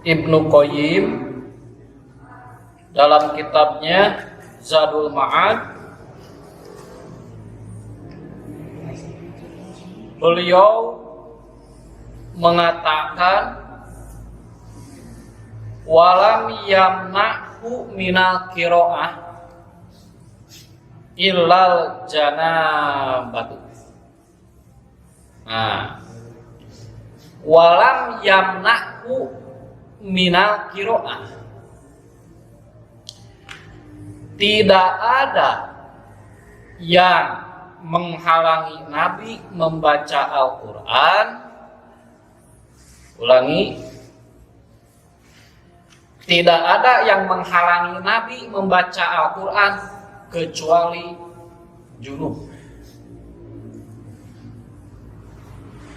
Ibnu Qayyim dalam kitabnya Zadul Ma'ad, beliau mengatakan walam yamna'hu minal qiraah illal janabatu. Nah, walam yamna'hu minal qiraah, tidak ada yang menghalangi Nabi membaca Al-Quran. Ulangi, tidak ada yang menghalangi Nabi membaca Al-Quran kecuali junub.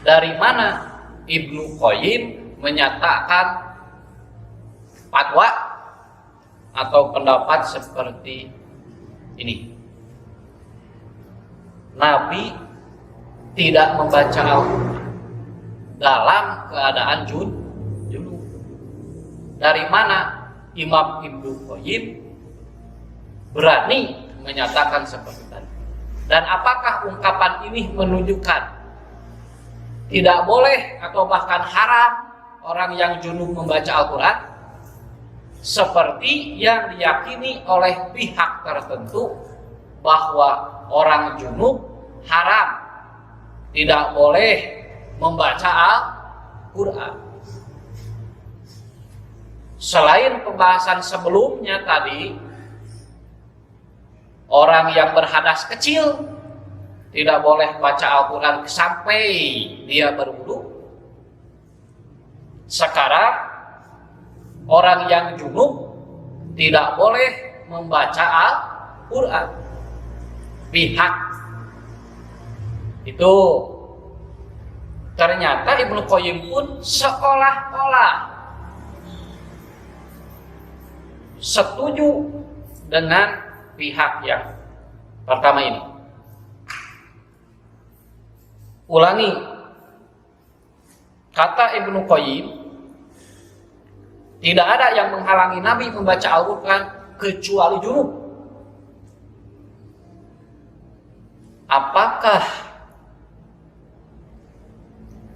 Dari mana Ibnu Qayyim menyatakan fatwa atau pendapat seperti ini? Nabi tidak membaca Al-Quran dalam keadaan junub. Dari mana Imam Ibnu Qayyim berani menyatakan seperti tadi? Dan apakah ungkapan ini menunjukkan tidak boleh atau bahkan haram orang yang junub membaca Al-Quran, seperti yang diyakini oleh pihak tertentu bahwa orang junub haram, tidak boleh membaca Al-Quran? Selain pembahasan sebelumnya tadi, orang yang berhadas kecil tidak boleh baca Al-Quran sampai dia berwudu. Sekarang orang yang junub tidak boleh membaca Al-Quran. Pihak itu ternyata Ibnu Qayyim pun seolah-olah setuju dengan pihak yang pertama ini. Ulangi, kata Ibnu Qayyim, tidak ada yang menghalangi Nabi membaca Al-Quran kecuali junub. Apakah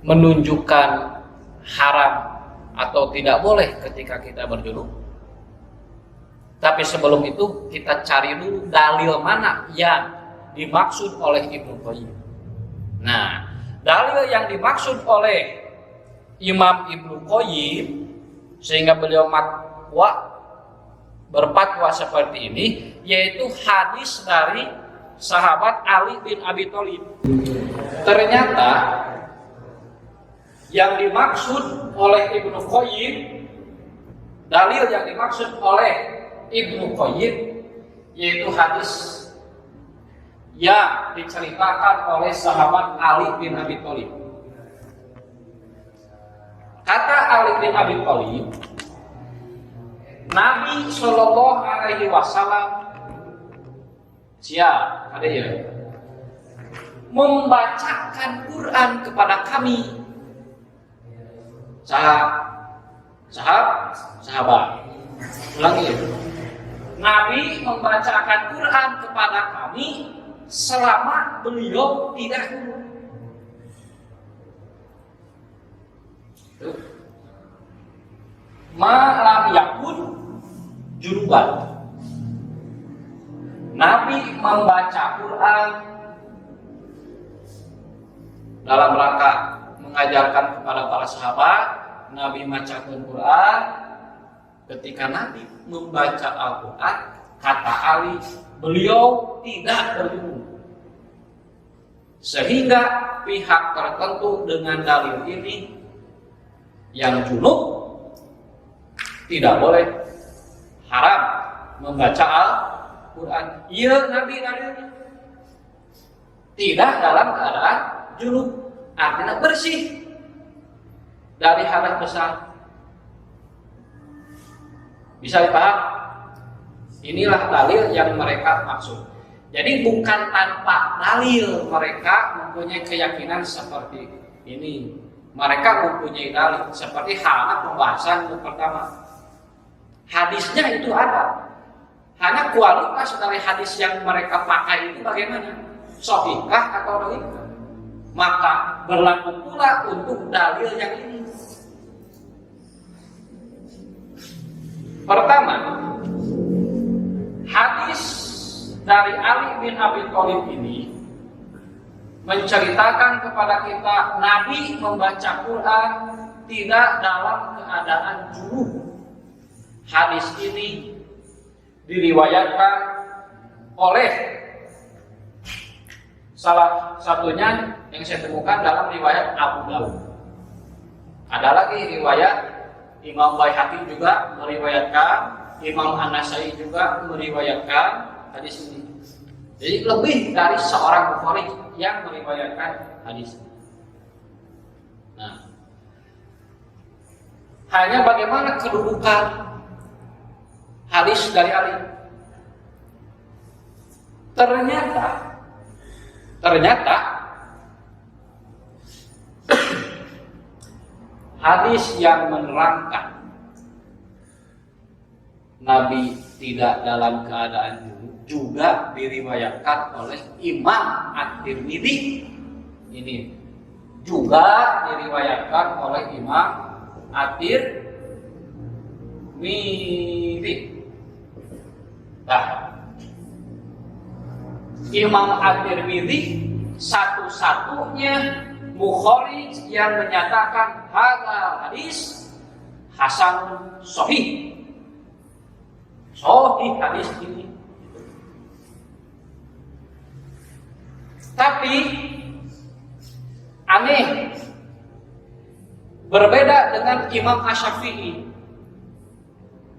menunjukkan haram atau tidak boleh ketika kita berjunub? Tapi sebelum itu kita cari dulu dalil mana yang dimaksud oleh Ibnu Qayyim. Nah, dalil yang dimaksud oleh Imam Ibnu Qayyim sehingga beliau berfatwa seperti ini, yaitu hadis dari sahabat Ali bin Abi Thalib. Ternyata yang dimaksud oleh Ibnu Qayyim, dalil yang dimaksud oleh Ibnu Qayyim, yaitu hadis yang diceritakan oleh sahabat Ali bin Abi Thalib. Kata Ali bin Abi Thalib, Nabi Shallallahu Alaihi Wasallam ada ya, membacakan Quran kepada kami, sahabat. Ulangi ya. Nabi membacakan Quran kepada kami selama beliau tidak junub. Malam yakun junuban. Nabi membaca Quran dalam rangka mengajarkan kepada para sahabat. Nabi membacakan Quran. Ketika Nabi membaca Al-Quran, kata Ali, beliau tidak berjunub. Sehingga pihak tertentu dengan dalil ini, yang junub tidak boleh, haram membaca Al-Quran. Iya, Nabi dalilnya tidak dalam keadaan junub, artinya bersih dari hadas besar. Bisa dipaham? Inilah dalil yang mereka maksud. Jadi bukan tanpa dalil mereka mempunyai keyakinan seperti ini. Mereka mempunyai dalil seperti halnya pembahasan yang pertama. Hadisnya itu ada. Hanya kualitas dari hadis yang mereka pakai itu bagaimana? Sahihkah atau dhaifkah? Maka berlaku pula untuk dalil yang ini. Pertama, hadis dari Ali bin Abi Thalib ini menceritakan kepada kita Nabi membaca Quran tidak dalam keadaan junub. Hadis ini diriwayatkan oleh salah satunya yang saya temukan dalam riwayat Abu Dawud. Ada lagi riwayat Imam Baihaqi juga meriwayatkan, Imam An-Nasai juga meriwayatkan hadis ini. Jadi lebih dari seorang Bukhari yang meriwayatkan hadis ini. Nah, hanya bagaimana kedudukan hadis dari Ali? Ternyata hadis yang menerangkan Nabi tidak dalam keadaan junub juga diriwayatkan oleh Imam At-Tirmidzi. Ini juga diriwayatkan oleh Imam At-Tirmidzi. Nah, Imam At-Tirmidzi satu-satunya mukharij yang menyatakan hadis hasan sahih. Sahih hadis ini. Tapi aneh, berbeda dengan Imam Asy-Syafi'i.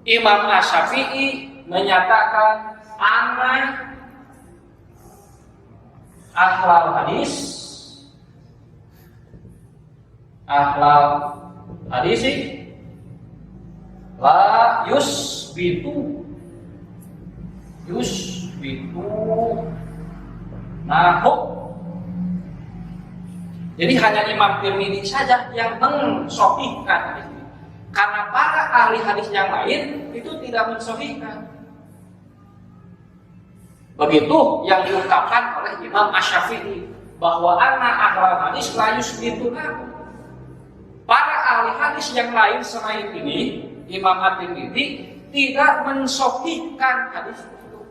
Imam Asy-Syafi'i menyatakan ana ahlal hadis la yusbitu nahu. Jadi hanya Imam Tirmidzi saja yang mensahihkan hadis ini. Karena para ahli hadis yang lain itu tidak mensahihkan. Begitu yang diungkapkan oleh Imam Asy-Syafi'i bahwa ana ahlal hadis la yusbitu nahu. Para ahli hadis yang lain selain ini, Imam At-Tirmidzi tidak mensahihkan hadis itu.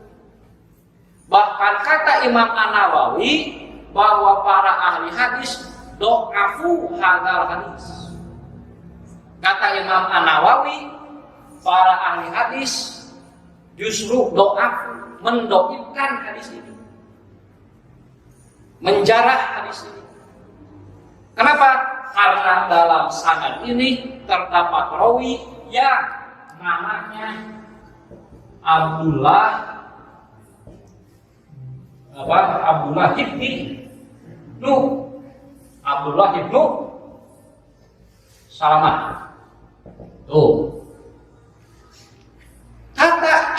Bahkan kata Imam An-Nawawi bahwa para ahli hadis do'afu hadzal hadis. Kata Imam An-Nawawi, para ahli hadis justru do'afu, mendoibkan hadis ini, menjarah hadis ini. Kenapa? Karena dalam sanad ini terdapat rawi yang namanya Abdullah ibnu Salamah. Tuh. Kata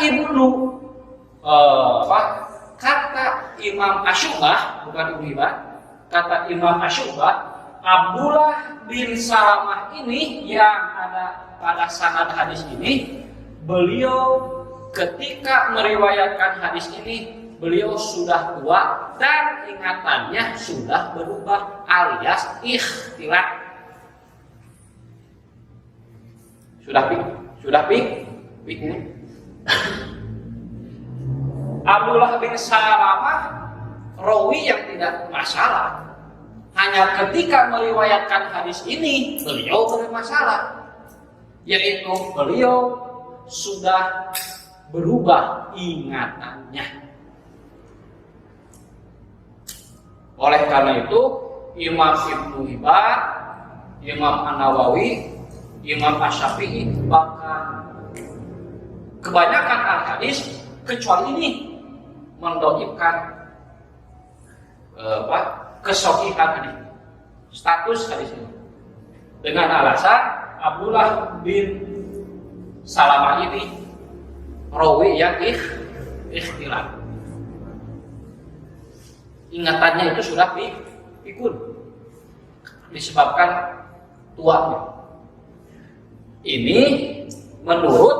kata Imam Asy-Syu'bah, bukan Ibnu Hibban, kata Imam Asy-Syu'bah, Abdullah bin Salamah ini yang ada pada sanad hadis ini, beliau ketika meriwayatkan hadis ini, beliau sudah tua dan ingatannya sudah berubah alias ikhtilat. Sudah pik ini. Abdullah bin Salamah rawi yang tidak masalah. Hanya ketika meriwayatkan hadis ini, beliau bermasalah, yaitu beliau sudah berubah ingatannya. Oleh karena itu, Imam Ibnu Hibban, Imam An-Nawawi, Imam Asy-Syafi'i, bahkan kebanyakan al-hadis kecuali ini mendoibkan kesahihan hadis, status hadis ini, dengan alasan Abdullah bin Salamah ini rawi yang ikhtilat. Ingatannya itu sudah pikun disebabkan tuanya. Ini menurut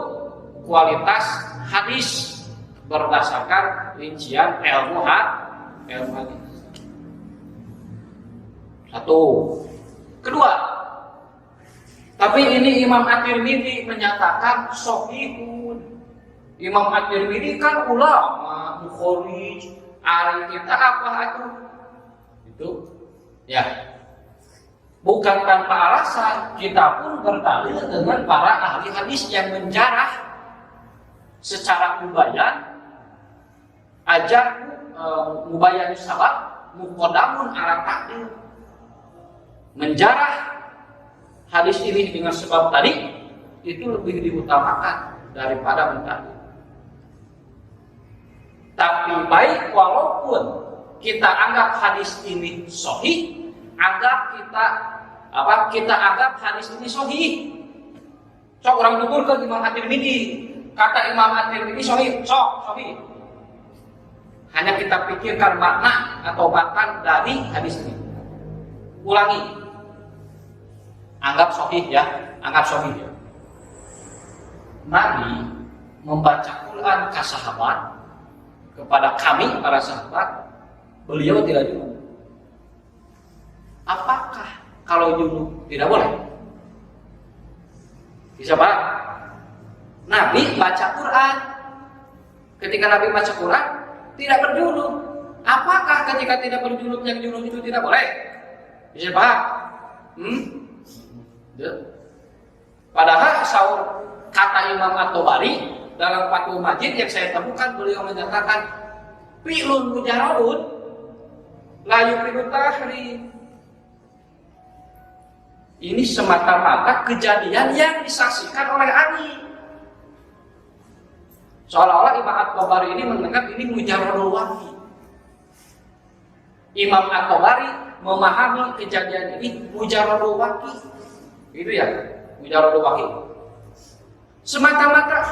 kualitas hadis berdasarkan rincian ilmu hadis. Satu. Kedua, tapi ini Imam At-Tirmidzi menyatakan sahihun. Imam At-Tirmidzi kan ulama, mukharrij, ari kita apa itu? Ya. Bukan tanpa alasan kita pun berdalil dengan para ahli hadis yang menjarah secara mubayyan, mubayyan sabab muqaddamun ala taqdim. Menjarah hadis ini dengan sebab tadi itu lebih diutamakan daripada mentahdir. Tapi baik walaupun kita anggap hadis ini sahih, kita anggap hadis ini sahih. Sok orang tutur ke Imam At-Tirmidzi, kata Imam At-Tirmidzi sahih, sahih. Hanya kita pikirkan makna atau matan dari hadis ini. Ulangi. Anggap sahih ya, anggap sahih ya. Nabi membaca Quran ke sahabat, kepada kami para sahabat, beliau tidak junub. Apakah kalau junub tidak boleh? Bisa Pak? Nabi baca Quran. Ketika Nabi baca Quran tidak berjunub. Apakah ketika tidak berjunub yang junub itu tidak boleh? Bisa Pak? Padahal sahur kata Imam At-Tabari dalam Fathul Majid yang saya temukan, beliau menyatakan fi'lun mujarradun la yufidu tahrim. Ini semata-mata kejadian yang disaksikan oleh Ali. Seolah-olah Imam At-Tabari ini menganggap ini mujarradul wahyi. Imam At-Tabari memahami kejadian ini mujarradul wahyi. Itu ya, mujarradul wahyi. Semata-mata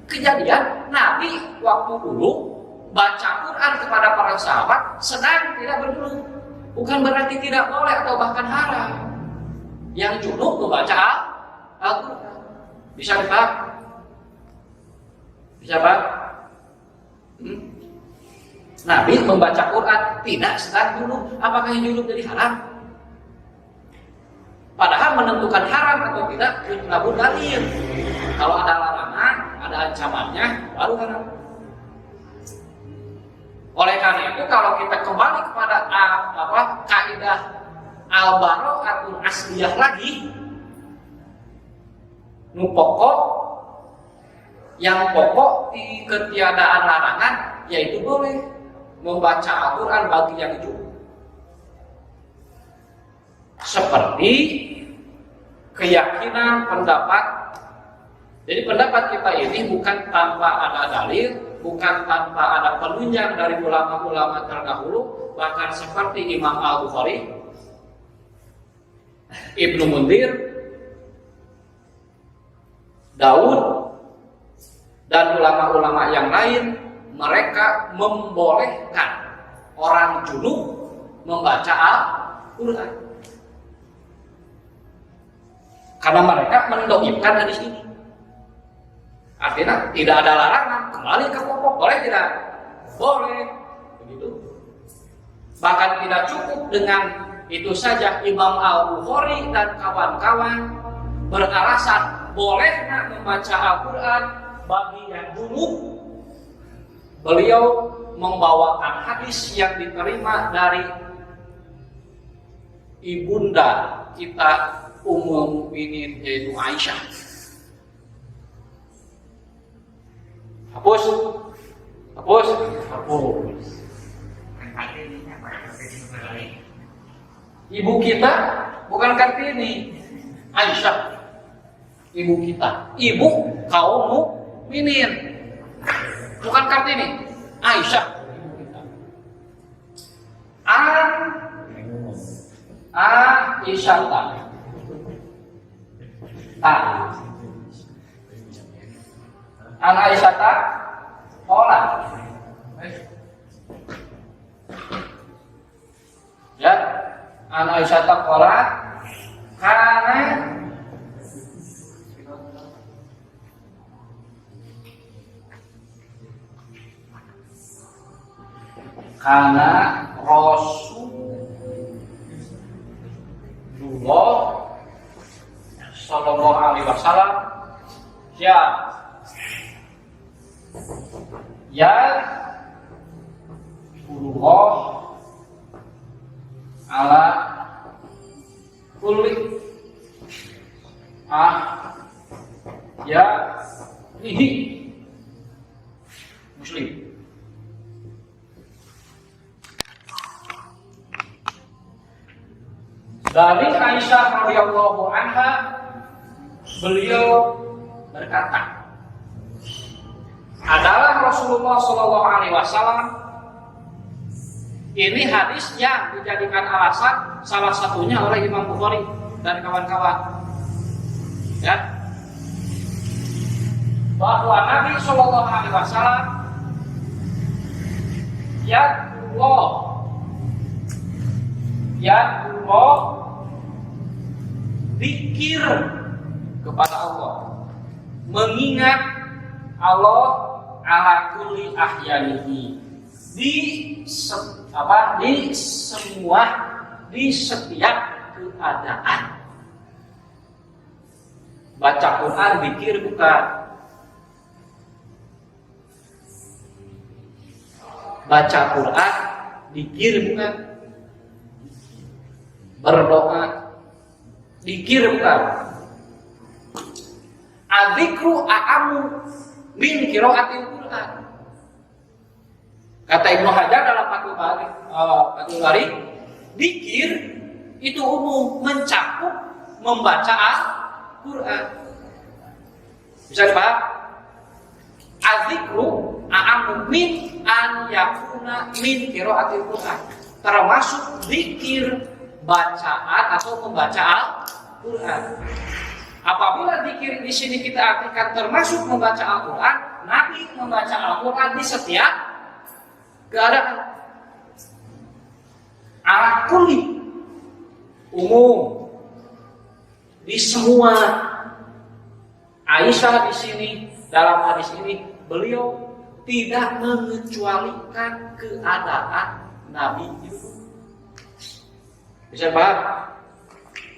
kejadian Nabi waktu dulu baca Quran kepada para sahabat sedang tidak berjunub. Bukan berarti tidak boleh atau bahkan haram. Yang junub membaca Al-Quran. Bisa dipaham? Bisa Pak? Nabi membaca Quran tidak sedang junub. Apakah yang junub jadi haram? Padahal menentukan haram atau tidak labu dalil. Kalau ada larangan, ada ancamannya, baru haram. Oleh karena itu, kalau kita kembali kepada kaidah al-bara'atul asliyah lagi, yang pokok di ketiadaan larangan, yaitu boleh membaca Al-Quran bagi yang junub. Seperti keyakinan pendapat. Jadi pendapat kita ini bukan tanpa ada dalil, bukan tanpa ada penunjang dari ulama-ulama terdahulu, bahkan seperti Imam Al-Bukhari, Ibnu Mundir, Daud, dan ulama-ulama yang lain. Mereka membolehkan orang junub membaca Al-Quran karena mereka mendoibkan hadis ini. Artinya tidak ada larangan, kembali ke pokok, boleh tidak? Boleh, begitu. Bahkan tidak cukup dengan itu saja. Imam Al-Bukhari dan kawan-kawan beralasan bolehnya membaca Al-Quran bagi yang junub. Beliau membawakan hadis yang diterima dari ibunda kita Ummul Mukminin yaitu Aisyah. Hapus. Ibu kita bukan Kartini, Aisyah. Ibu kita, ibu kaum mukminin, bukan Kartini, Aisyah. Aisyah An Aisyah olah ya, An Aisyah olah karena Rasulullah Sallallahu Alaihi Wasallam ya Allah ala kulli ya lihi Muslim. Dari Aisyah radhiyallahu anha, beliau berkata, adalah Rasulullah Sallallahu Alaihi Wasallam. Ini hadis yang dijadikan alasan salah satunya oleh Imam Bukhari dan kawan-kawan, ya, bahwa Nabi Sallallahu Alaihi Wasallam ya Allah zikir kepada Allah, mengingat Allah ala kulli ahyanihi, di setiap keadaan. Baca Quran zikir bukan? Baca Quran zikir bukan? Berdoa zikir bukan? Adzikru a'amu min qiraatil Quran. Kata Ibnu Hajar dalam Fathul Bari, zikir itu umum, mencakup membaca Al-Quran. Bisa dipaham? Adzikru a'amu min an yakuna min qiraatil Quran. Termasuk zikir bacaan atau membaca Al-Quran. Apabila zikir di sini kita artikan termasuk membaca Al-Quran, Nabi membaca Al-Quran di setiap keadaan. Ala kulli, umum, di semua. Aisyah di sini dalam hadis ini beliau tidak mengecualikan keadaan Nabi itu. Bisa paham?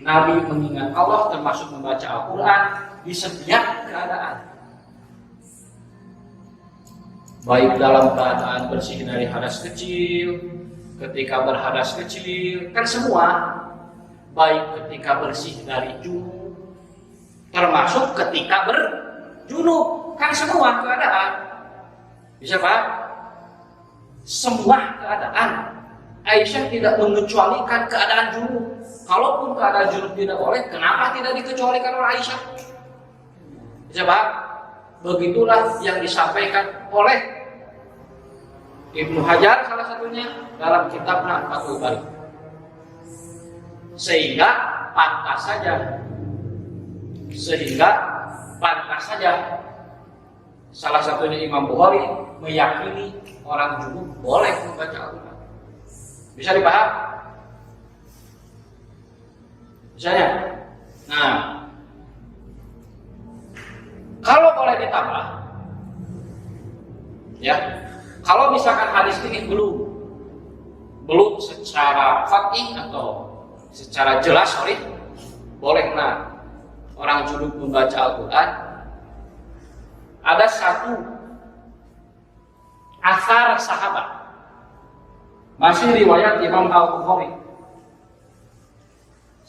Nabi mengingat Allah termasuk membaca Al-Quran di setiap keadaan. Baik dalam keadaan bersih dari hadas kecil, ketika berhadas kecil, kan semua. Baik ketika bersih dari junub, termasuk ketika berjunub, kan semua keadaan. Bisa paham? Semua keadaan. Aisyah tidak mengecualikan keadaan junub. Kalaupun keadaan junub tidak boleh, kenapa tidak dikecualikan oleh Aisyah? Bisa paham? Begitulah yang disampaikan oleh Ibnu Hajar salah satunya dalam kitabnya Fathul Bari. Sehingga pantas saja salah satunya Imam Bukhari meyakini orang junub boleh membaca Al-Quran. Bisa dipaham? Misalnya, nah, kalau boleh ditambah, ya, kalau misalkan hadis ini belum secara qat'i atau secara jelas, boleh orang junub membaca Al-Quran. Ada satu asar sahabat, masih riwayat Imam Al-Bukhari.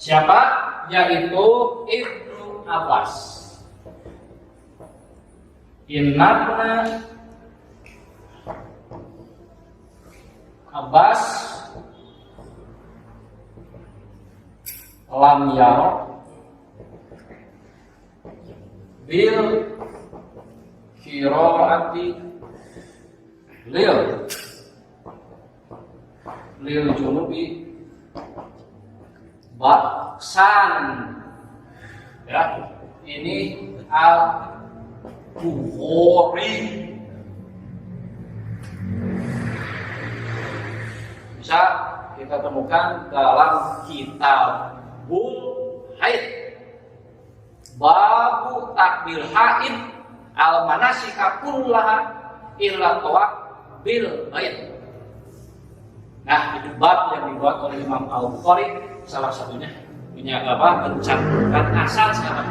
Siapa? Yaitu Ibnu Abbas. Innabna Abbas lam yara bil qiraati lil junubi baksan, ya, ini Al-Bukhari. Bisa kita temukan dalam Kitabul haid. Babu takbil haid al manasika kullaha illa tawaf bil bait. Nah, itu bab yang dibuat oleh Imam Al-Bukhari, salah satunya punya mencantumkan asal siapa?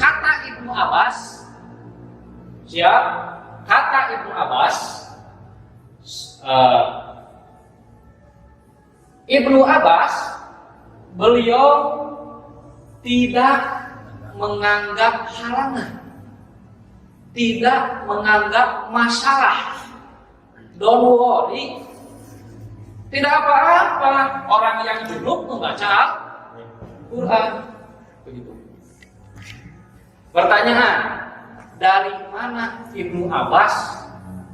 Kata Ibnu Abbas, siap? Kata Ibnu Abbas, Ibnu Abbas, beliau tidak menganggap halangan, tidak menganggap masalah. Don't worry, tidak apa-apa orang yang junub membaca Al-Quran. Begitu. Pertanyaan, dari mana Ibnu Abbas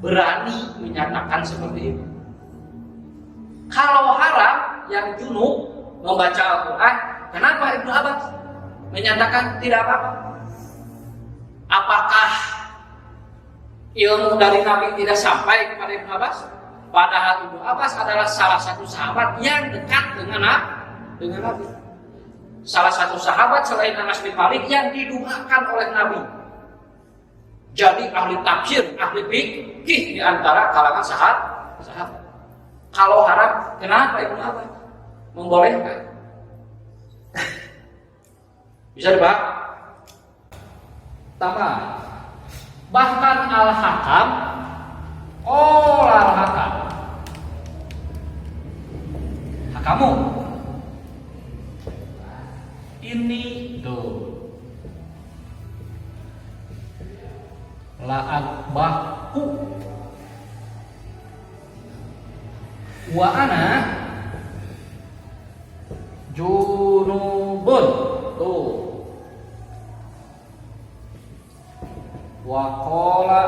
berani menyatakan seperti itu? Kalau haram yang junub membaca Al-Quran, kenapa Ibnu Abbas menyatakan tidak apa-apa? Apakah ilmu dari Nabi tidak sampai kepada Ibnu Abbas? Padahal Ibnu Abbas adalah salah satu sahabat yang dekat dengan Nabi. Salah satu sahabat selain Anas bin Malik yang didoakan oleh Nabi. Jadi ahli tafsir, ahli fikih di antara kalangan sahabat. Kalau haram, kenapa Ibnu Abbas membolehkan? Bisa dibahas? Tambah. Bahkan Al-Hakam, Al-Hakam, Hakamu, ini tuh la'akbahu wa ana junubun tuh wa qala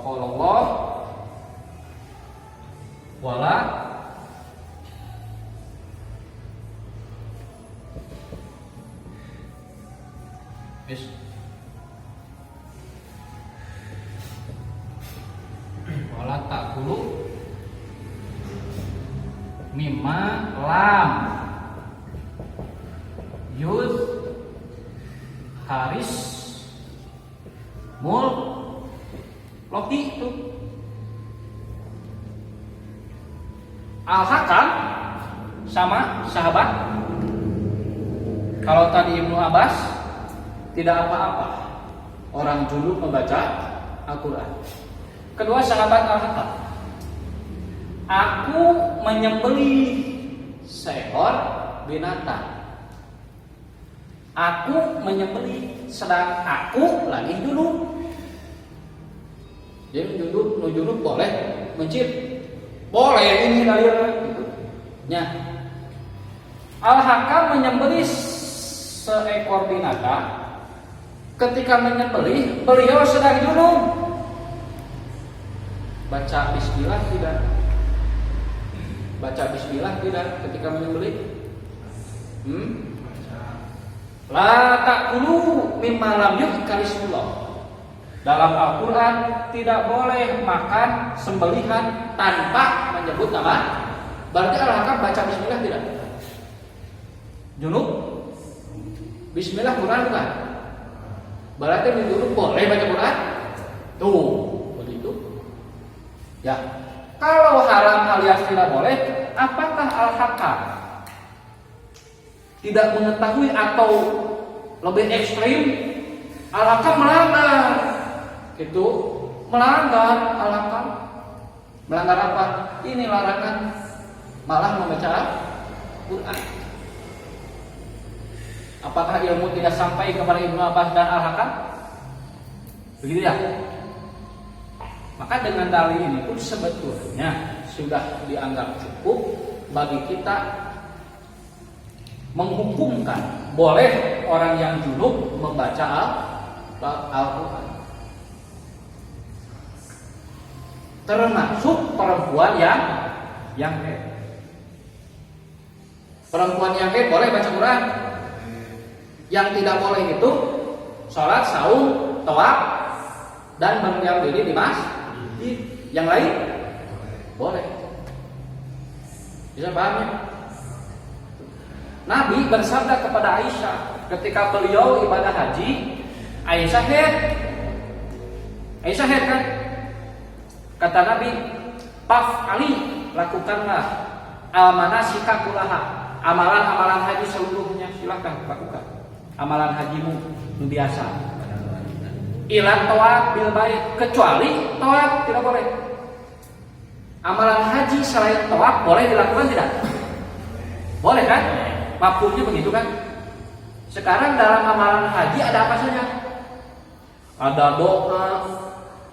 Allah wala bis wala takulu mimma lam yuz haris mul loki itu. Al-Hakam sama sahabat. Kalau tadi Ibnu Abbas tidak apa-apa orang junub membaca Al-Quran. Kedua sahabat Al-Hakam, aku menyembelih seekor binatang. Aku menyembelih sedang aku lagi junub. Jadi junub boleh mencit, boleh ini dalilnya gitu. Ya. Al-Hakam menyembelih seekor binatang. Ketika menyembelih, beliau sedang junub. Baca bismillah tidak? Baca bismillah tidak ketika menyembelih? La ta'kulu mimma lam yuzkar ismullah. Dalam Al-Quran tidak boleh makan sembelihan tanpa menyebut nama. Berarti Al-Hakam baca bismillah tidak? Junub? Bismillah Quran bukan? Berarti junub boleh baca Quran? Tuh, begitu. Ya. Kalau haram alias tidak boleh, apakah Al-Hakam tidak mengetahui atau lebih ekstrim? Al-Hakam melanggar. Itu melanggar Al-Hakam. Melanggar apa? Ini larangan malah membaca Quran. Apakah ilmu tidak sampai kepada Ibnu Abbas dan Al-Hakam? Begitu ya. Maka dengan dalil ini pun sebetulnya sudah dianggap cukup bagi kita menghukumkan boleh orang yang junub membaca Al-Quran. Termasuk perempuan yang haid. Perempuan yang haid boleh baca Quran. Yang tidak boleh itu sholat, saum, tawaf, dan berdiam diri di masjid. Yang lain boleh. Bisa paham ya? Nabi bersabda kepada Aisyah ketika beliau ibadah haji, Aisyah head kan? Kata Nabi, "Fa'ali, lakukanlah al-manasika kullaha." Amalan-amalan haji seluruhnya silakan lakukan. Amalan hajimu yang biasa. Ila tawaf bil bait, kecuali tawaf tidak boleh. Amalan haji selain tawaf boleh dilakukan tidak? Boleh kan? Mafhumnya begitu kan? Sekarang dalam amalan haji ada apa saja? Ada doa,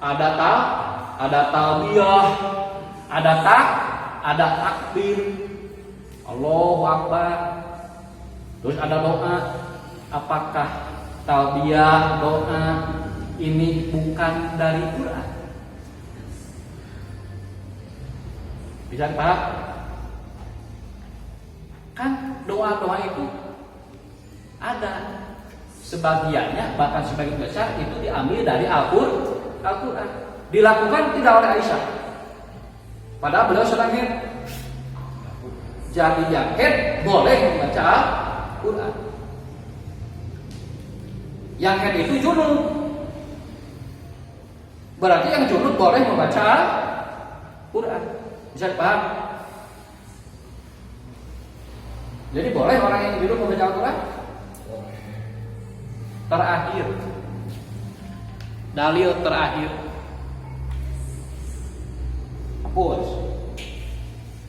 ada talbiyah, ada takbir, Allahu Akbar. Terus ada doa. Apakah talbiyah, doa ini bukan dari Quran? Bisa paham? Kan doa-doa itu ada sebagiannya, bahkan sebagian besar itu diambil dari Al-Quran. Dilakukan tidak oleh Aisyah, padahal beliau sedang head. Jadi yang head boleh membaca Al-Quran. Yang head itu junub, berarti yang junub boleh membaca Al-Quran. Bisa paham? Jadi boleh orang yang junub membaca Al-Quran? Terakhir, dalil terakhir, hapus.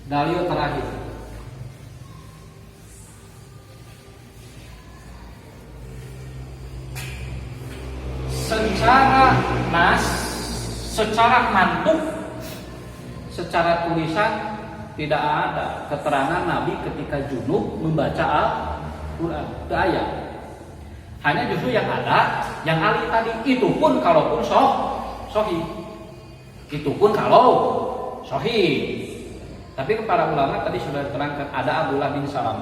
Dalil terakhir, secara nas, secara mantuk, secara tulisan tidak ada keterangan Nabi ketika junub membaca Al-Quran. Itu ayat. Hanya justru yang ada, yang Ali tadi, itu pun kalaupun sahih. Itu pun kalau sahih. Tapi para ulama tadi sudah terangkan ada Abdullah bin Salam.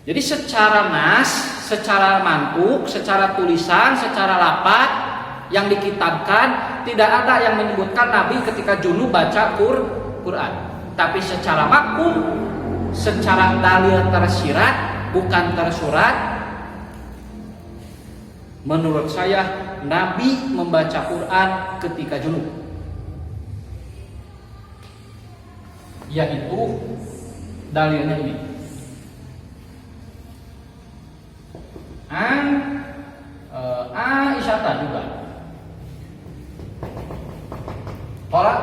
Jadi secara nas, secara mantuk, secara tulisan, secara lapat yang dikitabkan tidak ada yang menyebutkan Nabi ketika junub baca Quran. Tapi secara makum, secara dalil tersirat bukan tersurat, menurut saya Nabi membaca Quran ketika junub, yaitu dalilnya ini. Aisyah juga. Kolat.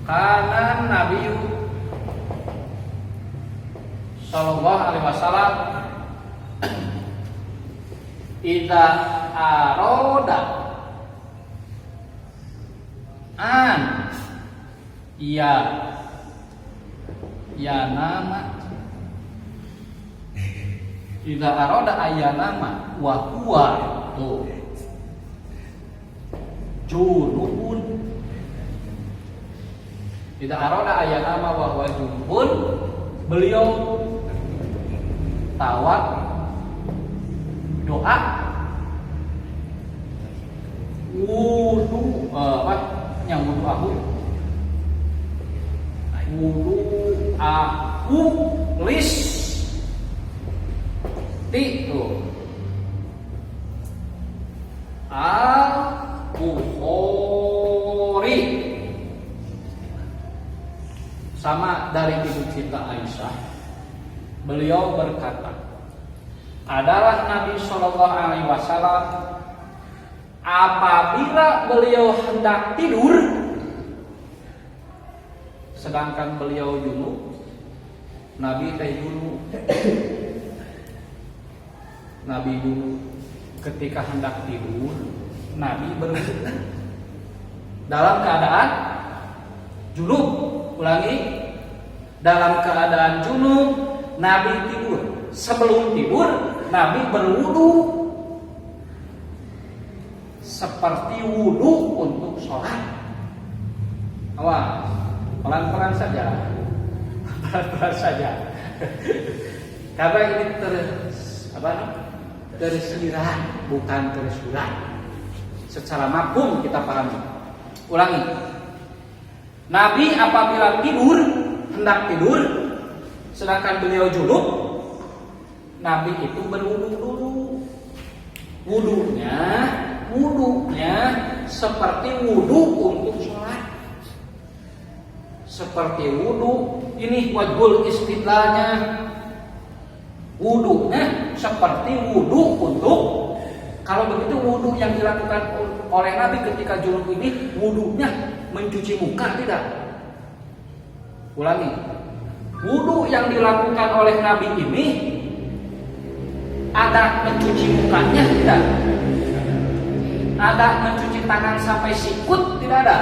Karena Nabi Sallallahu Alaihi Wasallam idza aroda an ya nama idza aroda ayanama wa huwa tuh junubun. Idza aroda ayanama wa huwa junubun, beliau tawaf doa wudu yang wudu aku lis itu Al-Bukhari. Sama dari ibu kita Aisyah, beliau berkata, adalah Nabi Shallallahu Alaihi Wasallam apabila beliau hendak tidur, sedangkan beliau junub, Nabi junub. Nabi junub ketika hendak tidur, Nabi berwudu dalam keadaan junub. Ulangi, dalam keadaan junub Nabi tidur. Sebelum tidur Nabi berwudu seperti wudu untuk sholat. Awas, pelan-pelan saja, pelan-pelan saja. Karena ini tersirat, bukan tersurat. Secara mafhum kita pahami. Ulangi. Nabi apabila hendak tidur, sedangkan beliau junub, Nabi itu berwudu dulu. Wudunya seperti wudu untuk sholat. Seperti wudu, ini wajhul istidlalnya. Wudunya seperti wudu untuk, kalau begitu wudu yang dilakukan oleh Nabi ketika junub ini, wudunya mencuci muka tidak? Ulangi. Wudu yang dilakukan oleh Nabi ini ada mencuci mukanya tidak? Ada mencuci tangan sampai sikut tidak ada?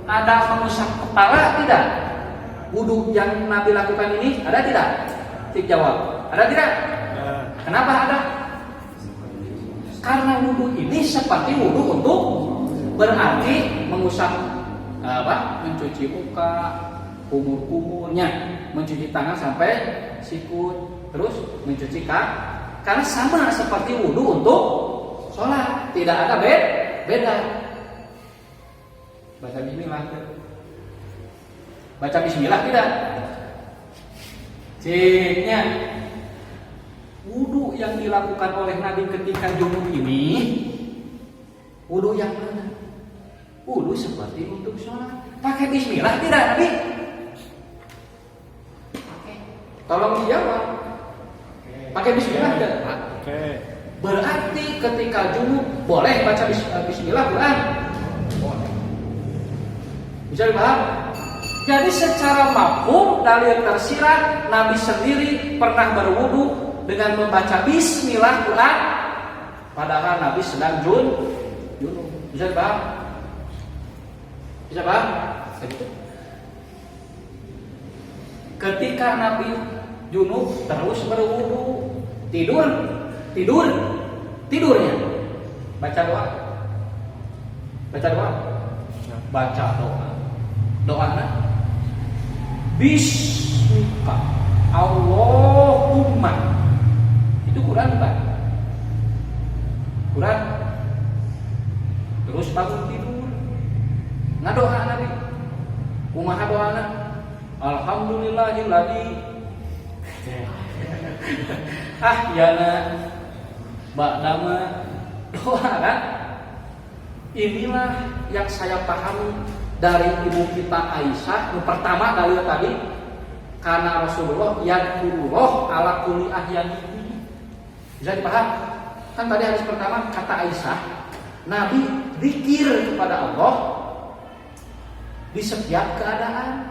Ada mengusap kepala tidak? Wudu yang Nabi lakukan ini ada tidak? Jawab. Ada tidak? Kenapa ada? Karena wudu ini seperti wudu untuk, berarti mengusap mencuci muka, kumur-kumurnya, mencuci tangan sampai sikut, terus mencuci kaki. Karena sama seperti wudu untuk sholat, tidak ada beda. Baca bismillah. Baca bismillah tidak? C-nya. Wudu yang dilakukan oleh Nabi ketika junub ini, wudu yang mana? Wudu seperti untuk sholat. Pakai bismillah tidak Nabi? Tolong dijawab. Pakai bismillah tidak? Berarti ketika junub boleh baca bismillah bukan? Bisa dipaham? Jadi secara mafhum dalil tersirat, Nabi sendiri pernah berwudu dengan membaca bismillah Quran, padahal Nabi sedang junub. Bisa dipaham? Bisa paham? Ketika Nabi junub terus berwudu, tidurnya baca doa. Doa Bismika Allahumma. Itu Quran bukan? Quran. Terus bangun tidur, ngadoa Nabi. Kumaha doana? Alhamdulillahilladzi ahyana ba'dama. Doa kan? Inilah yang saya pahami dari ibu kita Aisyah. Yang pertama dalil tadi, karena Rasulullah yadkurullah ala kulli ahyani. Bisa dipaham? Kan tadi hadis pertama kata Aisyah, Nabi zikir kepada Allah di setiap keadaan,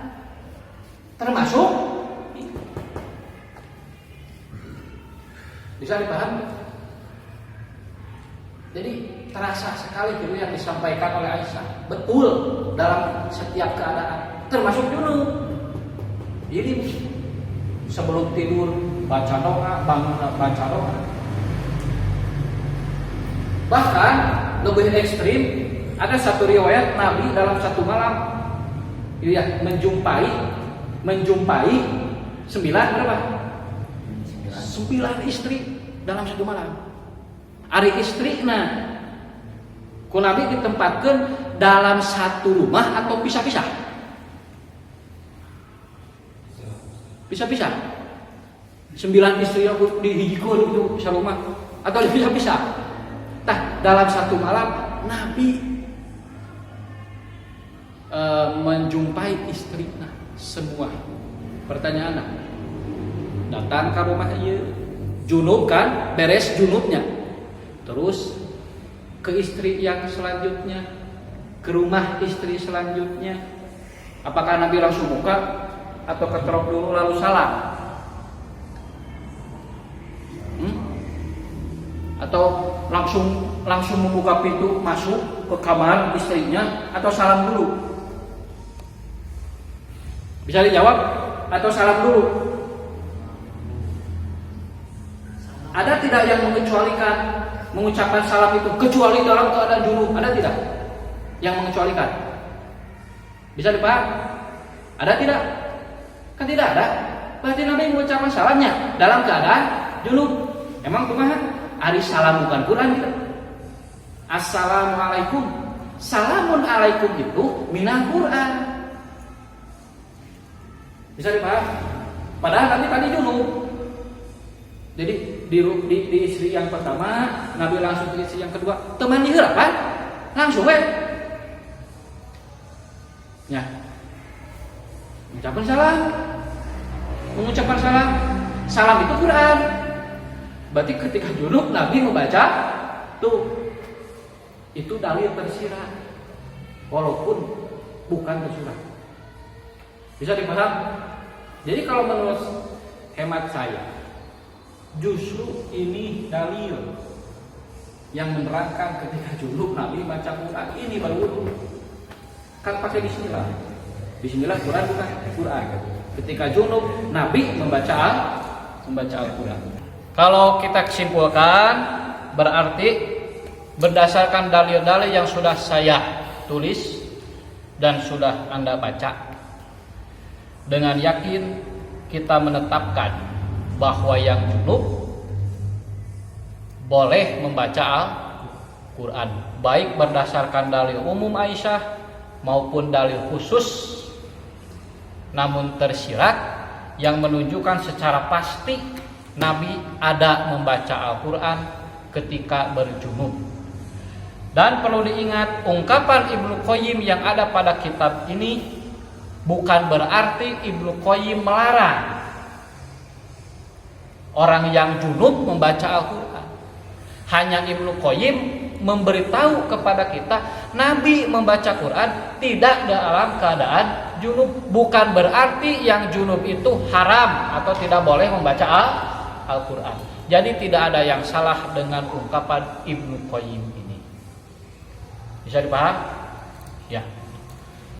termasuk. Bisa dipahami? Jadi terasa sekali gitu yang disampaikan oleh Aisyah. Betul dalam setiap keadaan, termasuk junub. Jadi sebelum tidur baca doa, bangun baca doa. Bahkan lebih ekstrim, ada satu riwayat Nabi dalam satu malam, ya, menjumpai 9 istri dalam satu malam. Ari istrina ku Nabi ditempatkan dalam satu rumah atau pisah-pisah? Pisah-pisah. 9 istri aku dihijikeun itu bisa rumah atau dipisah-pisah. Tah dalam satu malam Nabi menjumpai istrina semua. Pertanyaan, datang ke rumah ieu, junub kan, beres junubnya. Terus ke istri yang selanjutnya, ke rumah istri selanjutnya. Apakah Nabi langsung buka atau keterok dulu lalu salam? Atau langsung membuka pintu masuk ke kamar istrinya atau salam dulu? Bisa dijawab? Atau salam dulu? Ada tidak yang mengecualikan mengucapkan salam itu kecuali dalam keadaan junub? Ada tidak yang mengecualikan? Bisa dipaham? Ada tidak? Kan tidak ada. Berarti Nabi mengucapkan salamnya dalam keadaan junub. Emang kumaha? Ari salam bukan Quran gitu. Assalamualaikum. Salamun alaikum itu minal Quran. Bisa dipaham? Padahal tadi junub. Jadi di istri yang pertama, Nabi langsung ke istri yang kedua. Teman diheur apa? Langsung we. Ya. Mengucapkan salam. Salam itu Quran. Berarti ketika junub Nabi membaca tuh itu dalil tersirat walaupun bukan tersurat. Bisa dipaham? Jadi kalau menurut hemat saya justru ini dalil yang menerangkan ketika junub Nabi baca Quran ini baru wudu. Kan pakai bismillah. Bismillah Quran bukan Quran. Ketika junub Nabi membaca Al-Quran. Kalau kita simpulkan berarti berdasarkan dalil-dalil yang sudah saya tulis dan sudah Anda baca, dengan yakin kita menetapkan bahwa yang junub boleh membaca Al-Quran, baik berdasarkan dalil umum Aisyah maupun dalil khusus namun tersirat yang menunjukkan secara pasti Nabi ada membaca Al-Quran ketika berjunub. Dan perlu diingat, ungkapan Ibnu Qayyim yang ada pada kitab ini bukan berarti Ibnu Qayyim melarang orang yang junub membaca Al-Quran. Hanya Ibnu Qayyim memberitahu kepada kita Nabi membaca Quran tidak dalam keadaan junub. Bukan berarti yang junub itu haram atau tidak boleh membaca Al-Quran. Jadi tidak ada yang salah dengan ungkapan Ibnu Qayyim ini. Bisa dipaham? Ya.